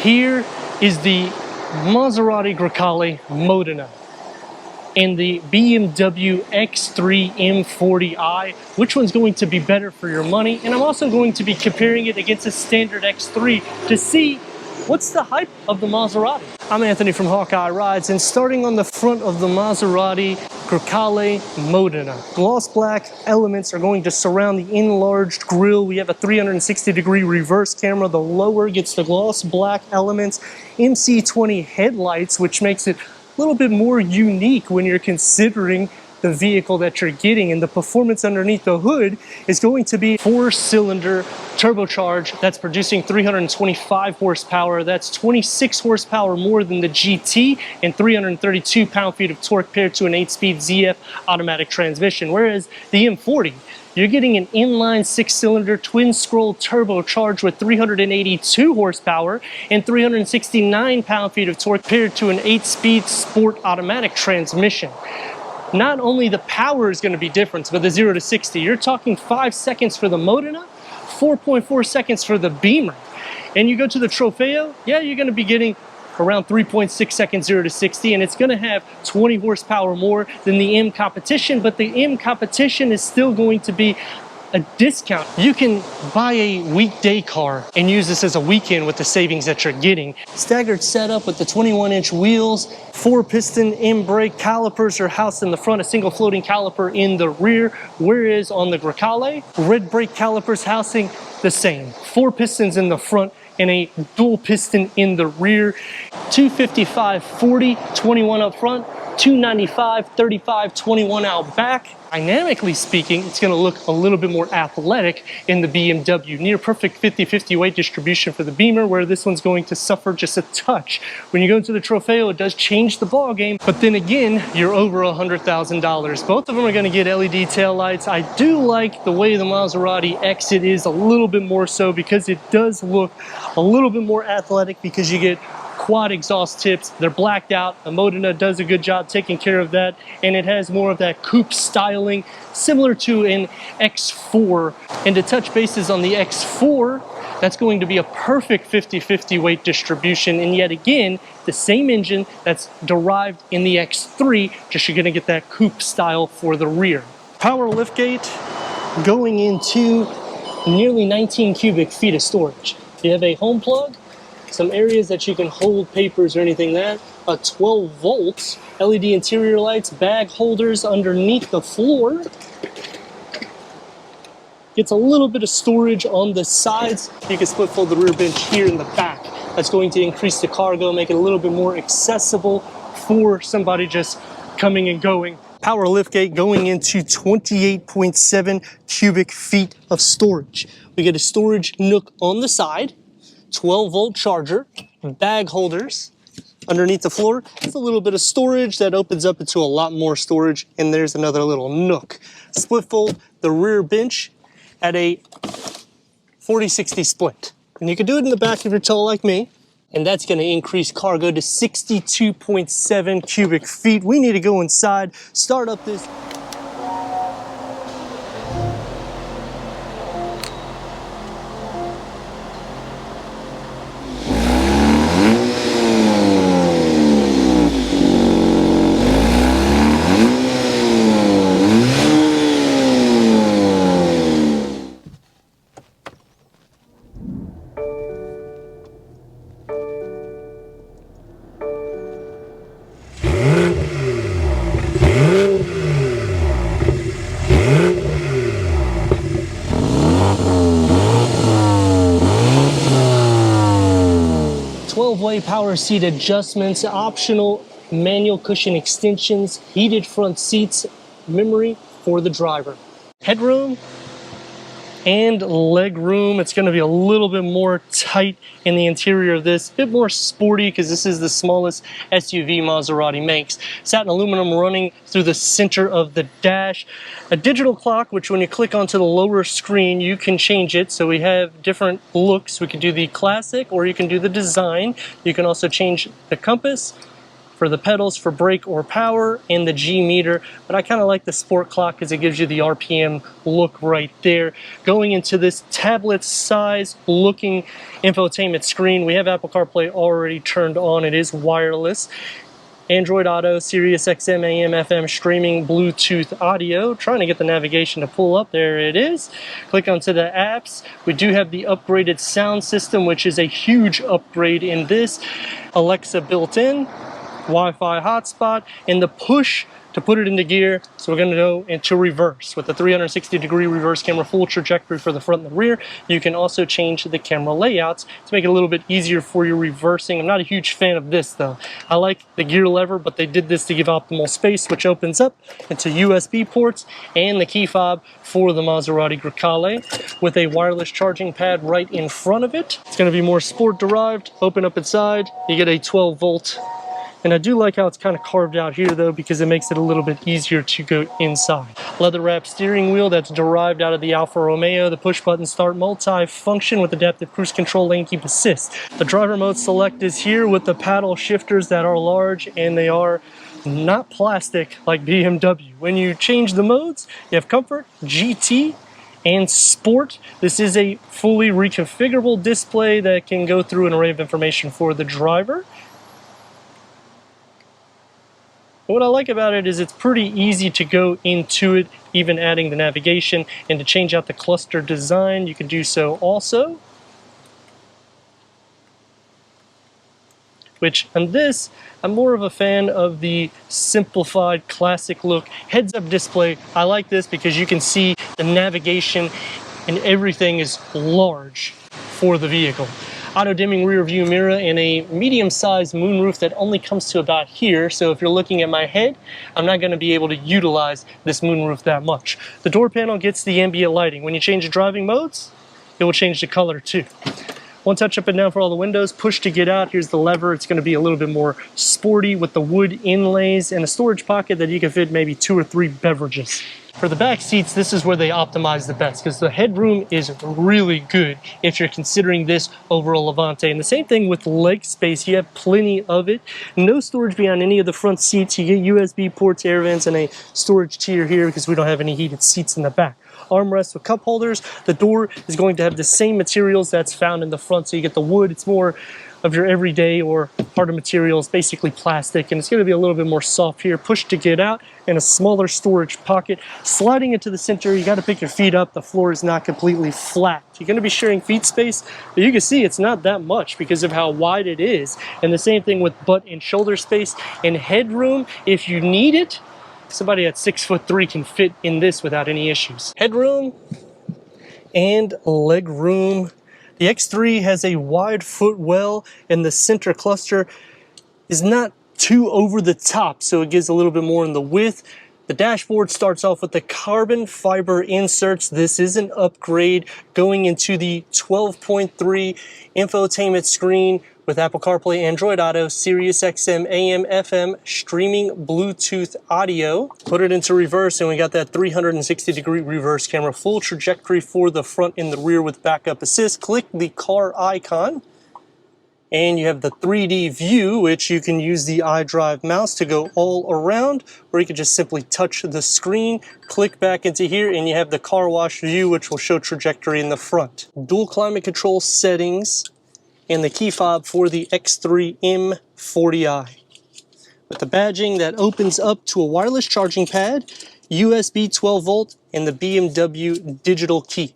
Here is the Maserati Grecale Modena and the BMW X3 M40i. Which one's going to be better for your money? And I'm also going to be comparing it against a standard X3 to see what's the hype of the Maserati. I'm Anthony from Hawkeye Rides, and starting on the front of the Maserati Grecale Modena, gloss black elements are going to surround the enlarged grille. We have a 360-degree reverse camera. The lower gets the gloss black elements, MC20 headlights, which makes it a little bit more unique when you're considering the vehicle that you're getting, and the performance underneath the hood is going to be 4-cylinder turbocharge that's producing 325 horsepower. That's 26 horsepower more than the GT and 332 pound-feet of torque paired to an 8-speed ZF automatic transmission. Whereas the M40, you're getting an inline 6-cylinder twin-scroll turbocharged with 382 horsepower and 369 pound-feet of torque paired to an 8-speed sport automatic transmission. Not only the power is going to be different, but the 0 to 60, you're talking 5 seconds for the Modena, 4.4 seconds for the Bimmer. And you go to the Trofeo, yeah, you're going to be getting around 3.6 seconds 0 to 60, and it's going to have 20 horsepower more than the M competition, but the M competition is still going to be a discount. You can buy a weekday car and use this as a weekend with the savings that you're getting. Staggered setup with the 21-inch wheels, 4-piston M-brake calipers are housed in the front, a single floating caliper in the rear, whereas on the Grecale, red brake calipers housing the same. 4 pistons in the front and a dual piston in the rear. 255, 40, 21 up front, 295, 35, 21 out back. Dynamically speaking, it's going to look a little bit more athletic in the BMW. Near perfect 50-50 weight distribution for the Bimmer, where this one's going to suffer just a touch. When you go into the Trofeo, it does change the ball game, but then again, you're over $100,000. Both of them are going to get LED taillights. I do like the way the Maserati Exit is a little bit more so, because it does look a little bit more athletic, because you get quad exhaust tips. They're blacked out. The Modena does a good job taking care of that, and it has more of that coupe styling similar to an X4. And to touch bases on the X4, that's going to be a perfect 50-50 weight distribution, and yet again, the same engine that's derived in the X3, just you're going to get that coupe style for the rear. Power liftgate going into nearly 19 cubic feet of storage. You have a home plug, some areas that you can hold papers or anything like that, a 12 volts, LED interior lights, bag holders underneath the floor. Gets a little bit of storage on the sides. You can split fold the rear bench here in the back. That's going to increase the cargo, make it a little bit more accessible for somebody just coming and going. Power liftgate going into 28.7 cubic feet of storage. We get a storage nook on the side, 12-volt charger, bag holders underneath the floor. It's a little bit of storage that opens up into a lot more storage, and there's another little nook. Split fold the rear bench at a 40-60 split. And you can do it in the back if you're tall like me, and that's going to increase cargo to 62.7 cubic feet. We need to go inside, start up this. Way power seat adjustments, optional manual cushion extensions, heated front seats, memory for the driver. Headroom and leg room. It's going to be a little bit more tight in the interior of this, a bit more sporty because this is the smallest SUV Maserati makes. Satin aluminum running through the center of the dash. A digital clock, which when you click onto the lower screen, you can change it. So we have different looks. We can do the classic or you can do the design. You can also change the compass, for the pedals for brake or power, and the G meter, but I kind of like the sport clock because it gives you the RPM look right there. Going into this tablet size looking infotainment screen, we have Apple CarPlay already turned on. It is wireless. Android Auto, Sirius XM, AM, FM, streaming, Bluetooth audio. Trying to get the navigation to pull up. There it is. Click onto the apps. We do have the upgraded sound system, which is a huge upgrade in this. Alexa built in, Wi-Fi hotspot, and the push to put it into gear. So we're going to go into reverse with the 360-degree reverse camera, full trajectory for the front and the rear. You can also change the camera layouts to make it a little bit easier for your reversing. I'm not a huge fan of this though. I like the gear lever, but they did this to give optimal space, which opens up into USB ports and the key fob for the Maserati Grecale with a wireless charging pad right in front of it. It's going to be more sport derived. Open up inside, you get a 12-volt. And I do like how it's kind of carved out here though, because it makes it a little bit easier to go inside. Leather wrapped steering wheel that's derived out of the Alfa Romeo. The push button start multi-function with adaptive cruise control, lane keep assist. The driver mode select is here with the paddle shifters that are large, and they are not plastic like BMW. When you change the modes, you have comfort, GT, and sport. This is a fully reconfigurable display that can go through an array of information for the driver. What I like about it is it's pretty easy to go into it, even adding the navigation, and to change out the cluster design, you can do so also. Which, on this, I'm more of a fan of the simplified classic look heads-up display. I like this because you can see the navigation and everything is large for the vehicle. Auto-dimming rear view mirror and a medium-sized moonroof that only comes to about here, so if you're looking at my head, I'm not going to be able to utilize this moonroof that much. The door panel gets the ambient lighting. When you change the driving modes, it will change the color too. One touch up and down for all the windows, push to get out. Here's the lever. It's going to be a little bit more sporty with the wood inlays and a storage pocket that you can fit maybe 2 or 3 beverages. For the back seats, this is where they optimize the best because the headroom is really good if you're considering this over a Levante. And the same thing with leg space. You have plenty of it. No storage behind any of the front seats. You get USB ports, air vents, and a storage tier here because we don't have any heated seats in the back. Armrest with cup holders. The door is going to have the same materials that's found in the front. So you get the wood. It's more of your everyday or harder materials, basically plastic, and it's going to be a little bit more soft here. Push to get out, and a smaller storage pocket. Sliding into the center, you got to pick your feet up. The floor is not completely flat. You're going to be sharing feet space, but you can see it's not that much because of how wide it is. And the same thing with butt and shoulder space and headroom. If you need it, somebody at 6'3" can fit in this without any issues. Headroom and leg room. The X3 has a wide footwell, and the center cluster is not too over the top, so it gives a little bit more in the width. The dashboard starts off with the carbon fiber inserts. This is an upgrade going into the 12.3 infotainment screen with Apple CarPlay, Android Auto, Sirius XM, AM, FM, streaming, Bluetooth audio. Put it into reverse and we got that 360-degree reverse camera, full trajectory for the front and the rear with backup assist. Click the car icon and you have the 3D view, which you can use the iDrive mouse to go all around, or you can just simply touch the screen, click back into here, and you have the car wash view, which will show trajectory in the front. Dual climate control settings and the key fob for the X3 m40i. With the badging that opens up to a wireless charging pad, USB 12 volt, and the BMW digital key.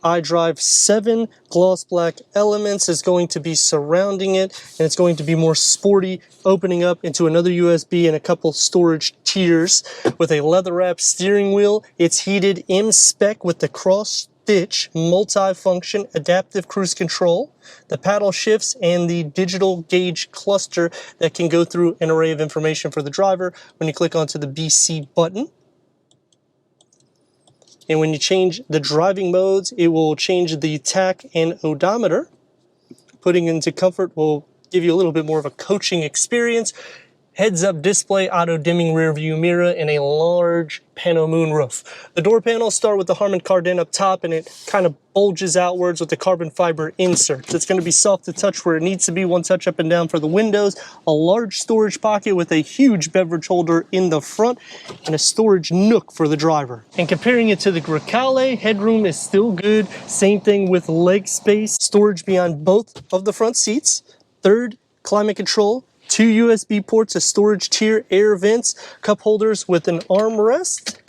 iDrive 7 gloss black elements is going to be surrounding it, and it's going to be more sporty, opening up into another USB and a couple storage tiers. With a leather wrapped steering wheel, it's heated M-spec with the cross stitch multi-function adaptive cruise control, the paddle shifts, and the digital gauge cluster that can go through an array of information for the driver when you click onto the BC button. And when you change the driving modes, it will change the tach and odometer. Putting into comfort will give you a little bit more of a coaching experience. heads-up display, auto-dimming rear-view mirror, and a large pano moonroof. The door panels start with the Harman Kardon up top, and it kind of bulges outwards with the carbon fiber inserts. It's going to be soft to touch where it needs to be, one touch up and down for the windows, a large storage pocket with a huge beverage holder in the front, and a storage nook for the driver. And comparing it to the Grecale, headroom is still good. Same thing with leg space, storage beyond both of the front seats, third climate control, 2 USB ports, a storage tier, air vents, cup holders with an armrest,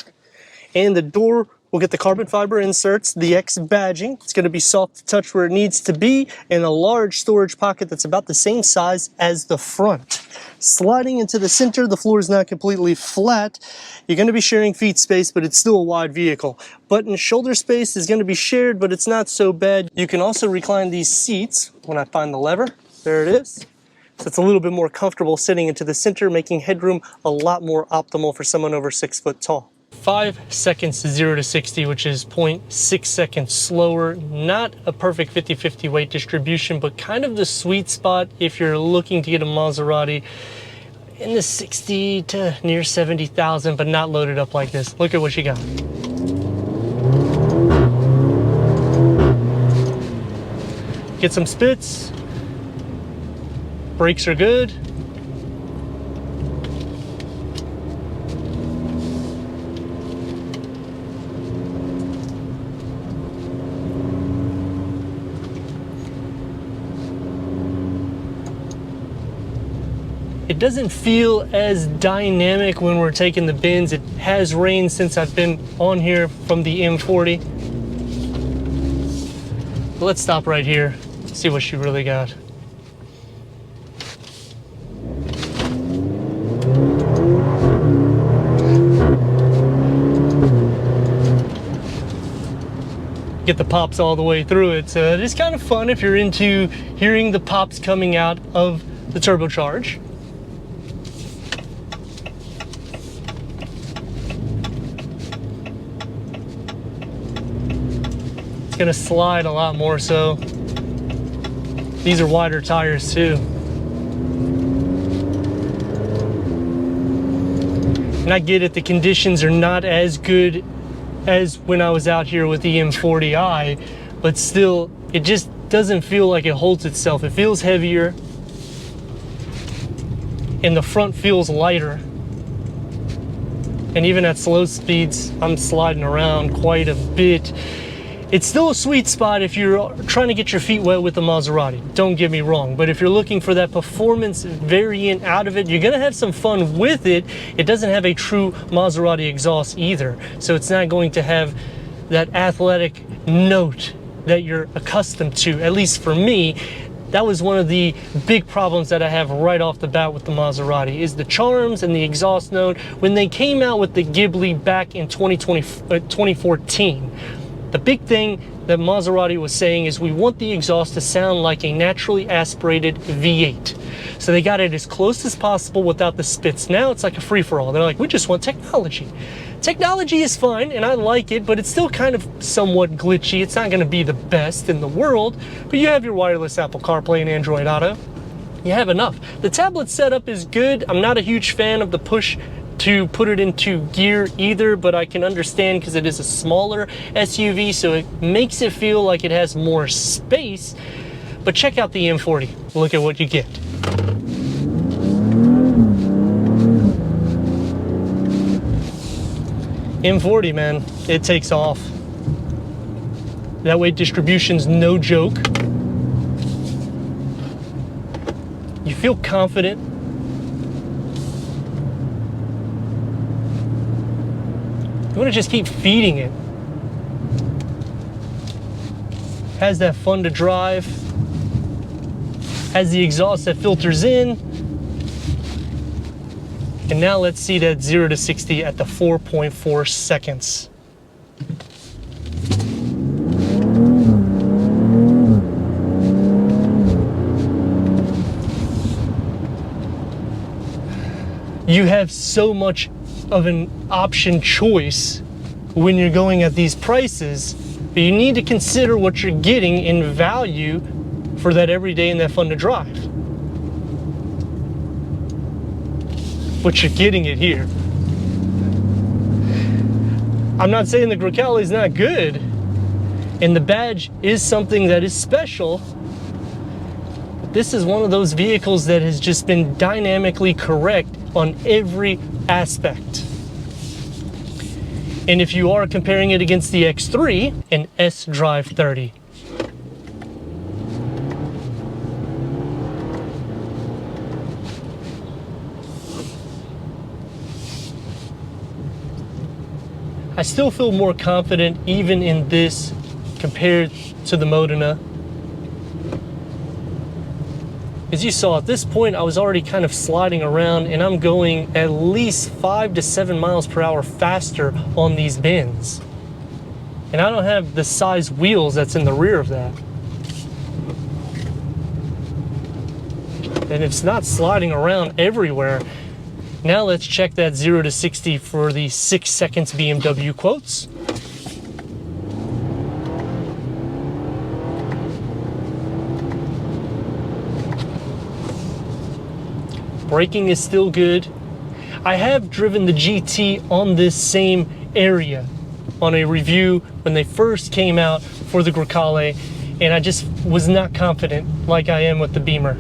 and the door will get the carbon fiber inserts, the X badging. It's going to be soft to touch where it needs to be, and a large storage pocket that's about the same size as the front. Sliding into the center, the floor is not completely flat. You're going to be sharing feet space, but it's still a wide vehicle. Button shoulder space is going to be shared, but it's not so bad. You can also recline these seats when I find the lever. There it is. So it's a little bit more comfortable sitting into the center, making headroom a lot more optimal for someone over 6 foot tall. 5 seconds to 0 to 60, which is 0.6 seconds slower. Not a perfect 50-50 weight distribution, but kind of the sweet spot if you're looking to get a Maserati in the 60 to near 70,000, but not loaded up like this. Look at what you got. Get some spits. Brakes are good. It doesn't feel as dynamic when we're taking the bins. It has rained since I've been on here from the M40. But let's stop right here, see what she really got. Get the pops all the way through it. So it is kind of fun if you're into hearing the pops coming out of the turbocharge. It's gonna slide a lot more so. These are wider tires too. And I get it, the conditions are not as good as when I was out here with the m40i, but still, it just doesn't feel like it holds itself. It feels heavier, and the front feels lighter. And even at slow speeds, I'm sliding around quite a bit. It's still a sweet spot if you're trying to get your feet wet with the Maserati, don't get me wrong, but if you're looking for that performance variant out of it, you're gonna have some fun with it. It doesn't have a true Maserati exhaust either, so it's not going to have that athletic note that you're accustomed to, at least for me. That was one of the big problems that I have right off the bat with the Maserati, is the charms and the exhaust note. When they came out with the Ghibli back in 2014, the big thing that Maserati was saying is we want the exhaust to sound like a naturally aspirated V8. So they got it as close as possible without the spits. Now it's like a free-for-all. They're like, we just want technology. Technology is fine, and I like it, but it's still kind of somewhat glitchy. It's not going to be the best in the world, but you have your wireless Apple CarPlay and Android Auto. You have enough. The tablet setup is good. I'm not a huge fan of the push to put it into gear either, but I can understand because it is a smaller SUV, so it makes it feel like it has more space. But check out the M40. Look at what you get. M40, man, it takes off. That weight distribution's no joke. You feel confident. You want to just keep feeding it. Has that fun to drive. Has the exhaust that filters in. And now let's see that 0 to 60 at the 4.4 seconds. You have so much of an option choice when you're going at these prices, but you need to consider what you're getting in value for that everyday and that fun to drive. but you're getting it here. I'm not saying the Grecale is not good, and the badge is something that is special, but this is one of those vehicles that has just been dynamically correct on every aspect. And if you are comparing it against the X3 and S-Drive 30, I still feel more confident even in this compared to the Modena. As you saw, at this point I was already kind of sliding around, and I'm going at least 5 to 7 miles per hour faster on these bends. And I don't have the size wheels that's in the rear of that. And it's not sliding around everywhere. Now let's check that 0 to 60 for the 6 seconds BMW quotes. Braking is still good. I have driven the GT on this same area on a review when they first came out for the Grecale, and I just was not confident like I am with the Bimmer.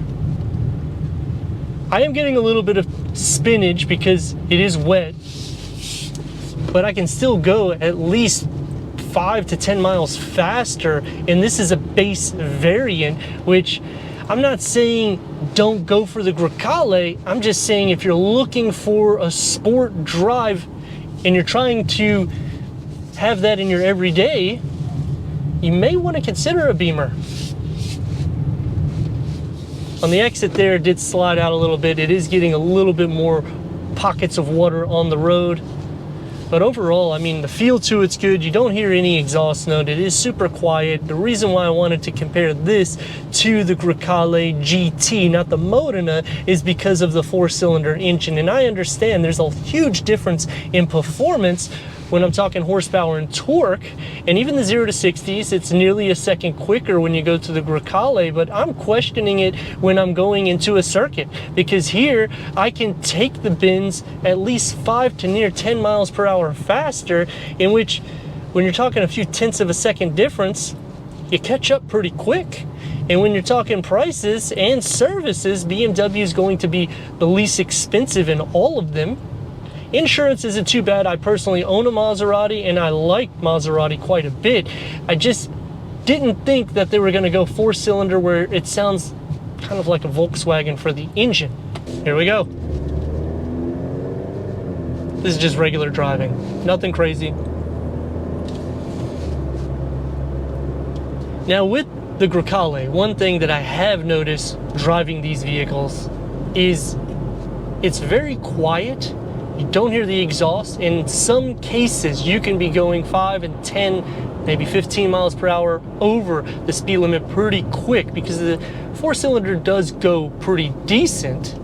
I am getting a little bit of spinach because it is wet, but I can still go at least 5 to 10 miles faster, and this is a base variant, which I'm not saying don't go for the Grecale. I'm just saying if you're looking for a sport drive and you're trying to have that in your everyday, you may want to consider a Bimmer. On the exit there, it did slide out a little bit. It is getting a little bit more pockets of water on the road. But overall, I mean, the feel to it's good. You don't hear any exhaust note. It is super quiet. The reason why I wanted to compare this to the Grecale GT, not the Modena, is because of the 4-cylinder engine. And I understand there's a huge difference in performance when I'm talking horsepower and torque, and even the 0 to 60s, it's nearly a second quicker when you go to the Grecale, but I'm questioning it when I'm going into a circuit, because here I can take the bends at least 5 to near 10 miles per hour faster, in which when you're talking a few tenths of a second difference, you catch up pretty quick. And when you're talking prices and services, BMW is going to be the least expensive in all of them. Insurance isn't too bad. I personally own a Maserati, and I like Maserati quite a bit. I just didn't think that they were going to go 4-cylinder where it sounds kind of like a Volkswagen for the engine. Here we go. This is just regular driving, nothing crazy. Now with the Grecale, one thing that I have noticed driving these vehicles is it's very quiet. You don't hear the exhaust. In some cases, you can be going 5 and 10, maybe 15 miles per hour over the speed limit pretty quick, because the 4-cylinder does go pretty decent.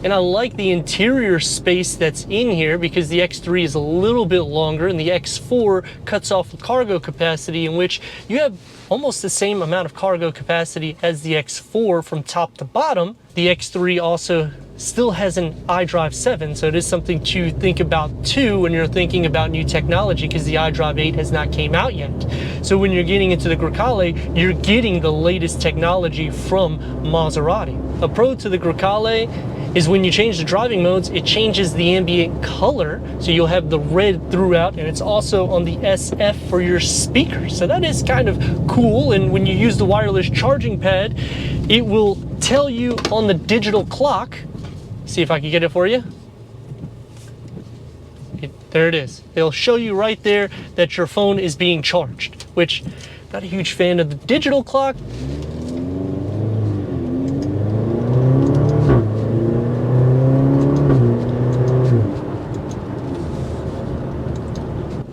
And I like the interior space that's in here, because the X3 is a little bit longer and the X4 cuts off the cargo capacity, in which you have almost the same amount of cargo capacity as the X4 from top to bottom. The X3 also still has an iDrive 7, so it is something to think about too when you're thinking about new technology, because the iDrive 8 has not came out yet. So when you're getting into the Grecale, you're getting the latest technology from Maserati. A pro to the Grecale is when you change the driving modes, it changes the ambient color, so you'll have the red throughout, and it's also on the SF for your speakers. So that is kind of cool, and when you use the wireless charging pad, it will tell you on the digital clock. See if I can get it for you. There it is. It'll show you right there that your phone is being charged, which I'm not a huge fan of the digital clock.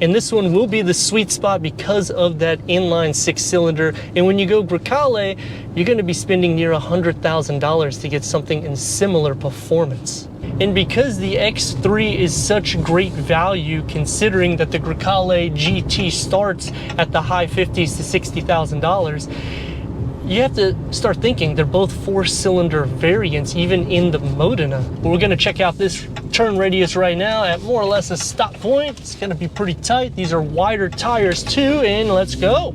And this one will be the sweet spot because of that inline 6-cylinder. And when you go Grecale, you're going to be spending near $100,000 to get something in similar performance. And because the X3 is such great value, considering that the Grecale GT starts at the high $50,000 to $60,000, you have to start thinking they're both 4-cylinder variants, even in the Modena. But we're gonna check out this turn radius right now at more or less a stop point. It's gonna be pretty tight. These are wider tires too, and let's go.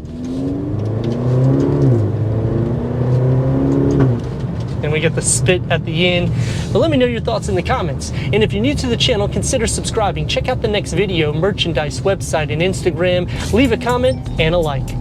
And we get the spit at the end. But let me know your thoughts in the comments. And if you're new to the channel, consider subscribing. Check out the next video, merchandise, website, and Instagram. Leave a comment and a like.